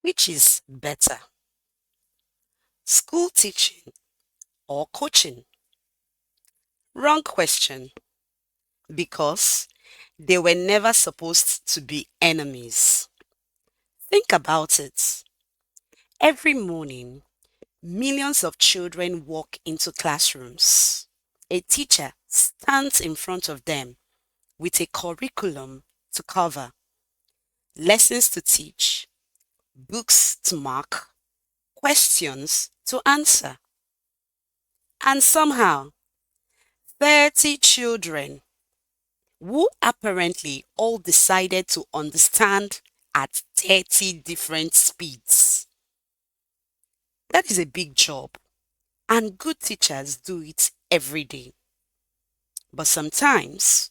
Which is better, school teaching or coaching? Wrong question, because they were never supposed to be enemies. Think about it. Every morning, millions of children walk into classrooms. A teacher stands in front of them with a curriculum to cover, lessons to teach, books to mark, questions to answer. And somehow, 30 children who apparently all decided to understand at 30 different speeds. That is a big job, and good teachers do it every day. But sometimes,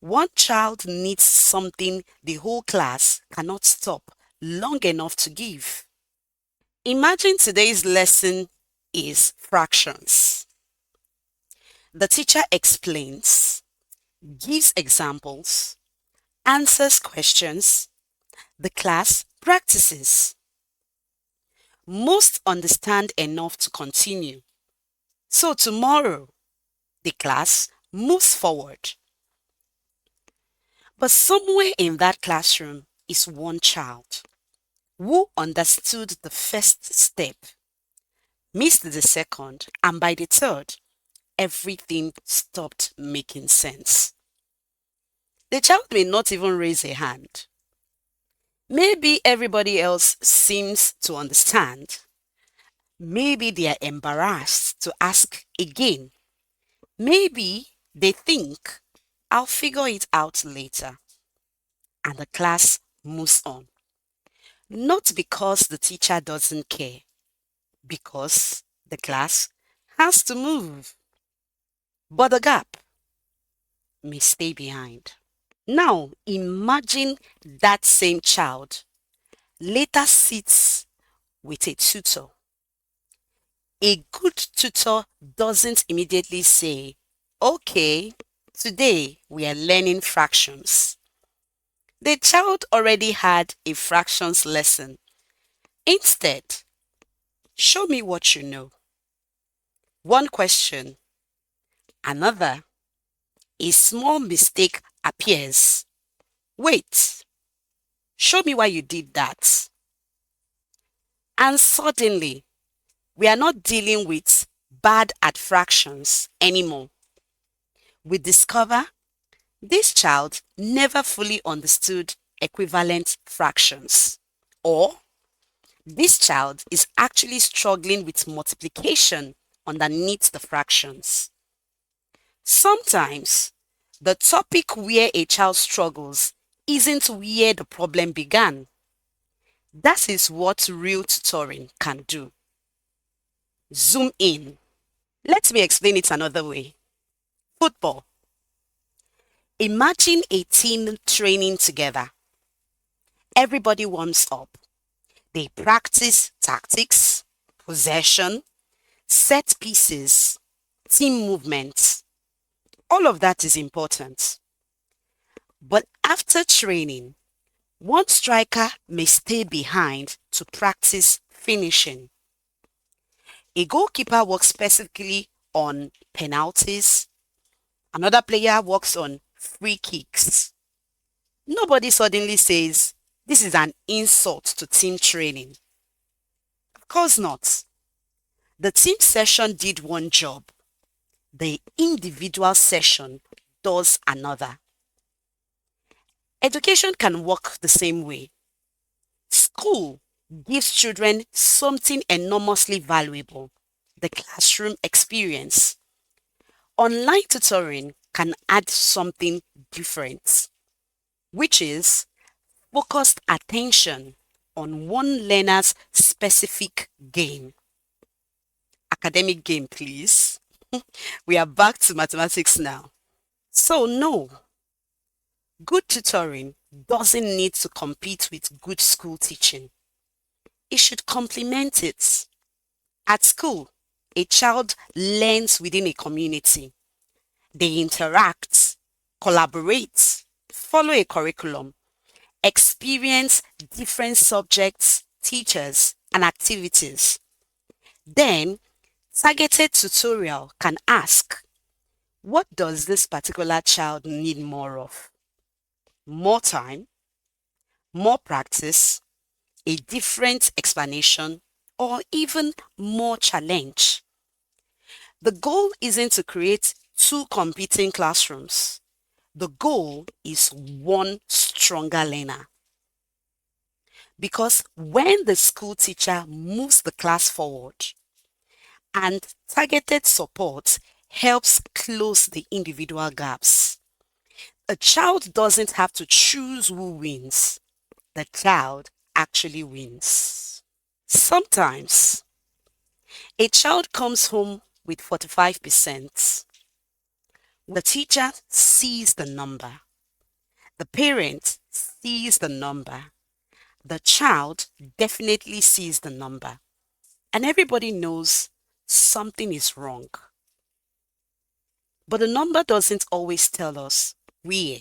one child needs something the whole class cannot stop long enough to give. Imagine today's lesson is fractions. The teacher explains, gives examples, answers questions, the class practices. Most understand enough to continue. So tomorrow, the class moves forward. But somewhere in that classroom is one child who understood the first step, missed the second, and by the third, everything stopped making sense. The child may not even raise a hand. Maybe everybody else seems to understand. Maybe they are embarrassed to ask again. Maybe they think, I'll figure it out later. And the class moves on. Not because the teacher doesn't care, because the class has to move. But the gap may stay behind. Now, imagine that same child later sits with a tutor. A good tutor doesn't immediately say, okay, today we are learning fractions. The child already had a fractions lesson. Instead, show me what you know. One question, another, a small mistake appears. Wait, show me why you did that. And suddenly, we are not dealing with bad at fractions anymore. We discover this child never fully understood equivalent fractions, or this child is actually struggling with multiplication underneath the fractions. Sometimes, the topic where a child struggles isn't where the problem began. That is what real tutoring can do. Zoom in. Let me explain it another way. Football. Imagine a team training together. Everybody warms up. They practice tactics, possession, set pieces, team movements. All of that is important. But after training, one striker may stay behind to practice finishing. A goalkeeper works specifically on penalties. Another player works on free kicks. Nobody suddenly says, this is an insult to team training. Of course not. The team session did one job. The individual session does another. Education can work the same way. School gives children something enormously valuable, the classroom experience. Online tutoring can add something different, which is focused attention on one learner's specific game. Academic game, please. We are back to mathematics now. So no, good tutoring doesn't need to compete with good school teaching. It should complement it. At school, a child learns within a community. They interact, collaborate, follow a curriculum, experience different subjects teachers, and activities. Then, targeted tutorial can ask, what does this particular child need more of? More time, more practice, a different explanation, or even more challenge. The goal isn't to create two competing classrooms. The goal is one stronger learner. Because when the school teacher moves the class forward and targeted support helps close the individual gaps, a child doesn't have to choose who wins. The child actually wins. Sometimes a child comes home with 45%. The teacher sees the number. The parent sees the number. The child definitely sees the number. And everybody knows something is wrong. But the number doesn't always tell us where.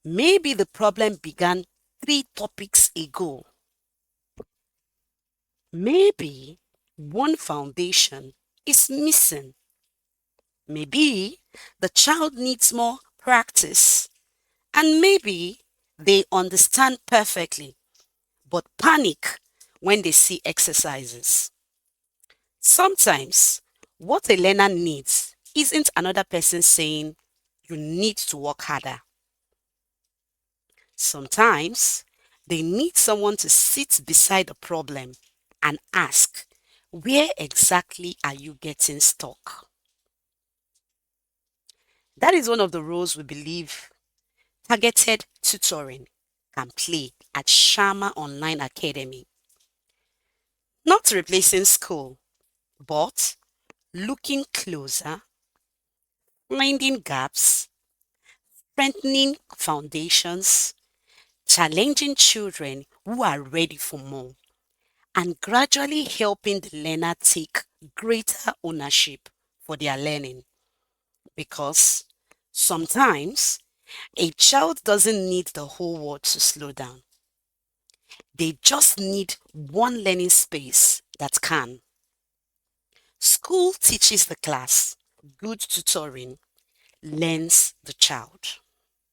Maybe the problem began 3 topics ago. Maybe one foundation is missing. Maybe the child needs more practice. And maybe they understand perfectly, but panic when they see exercises. Sometimes what a learner needs isn't another person saying, you need to work harder. Sometimes they need someone to sit beside the problem and ask, where exactly are you getting stuck? That is one of the roles we believe targeted tutoring can play at Shammah Online Academy. Not replacing school, but looking closer, finding gaps, strengthening foundations, challenging children who are ready for more, and gradually helping the learner take greater ownership for their learning. Because sometimes a child doesn't need the whole world to slow down. They just need one learning space that can. School teaches the class. Good tutoring learns the child.